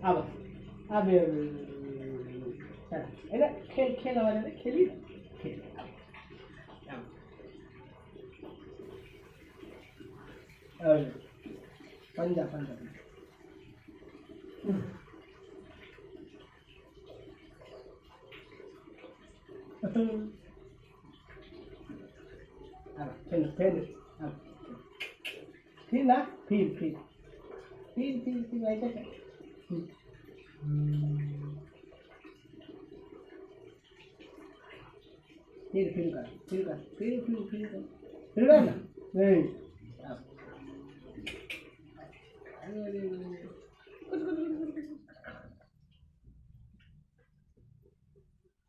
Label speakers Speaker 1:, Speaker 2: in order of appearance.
Speaker 1: अब अब चला खेल खेल वाले खेली खेल और पंजा पंजा अब फिर अब फिर ना फिर ऐसा कर फिर कर ना नहीं